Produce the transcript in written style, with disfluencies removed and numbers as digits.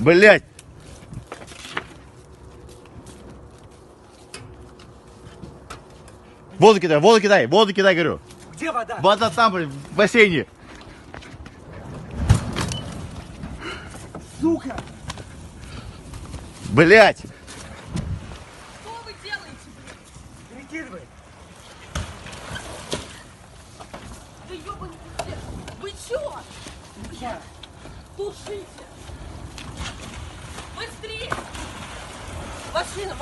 Блять! Воду кидай, говорю. Где вода? Вода там, блин, в бассейне. Сука! Блять! Что вы делаете, блин? Перекидывай! Да ёбаный пиздец! Вы чё? Сейчас! Тушите! Быстрее! Машина!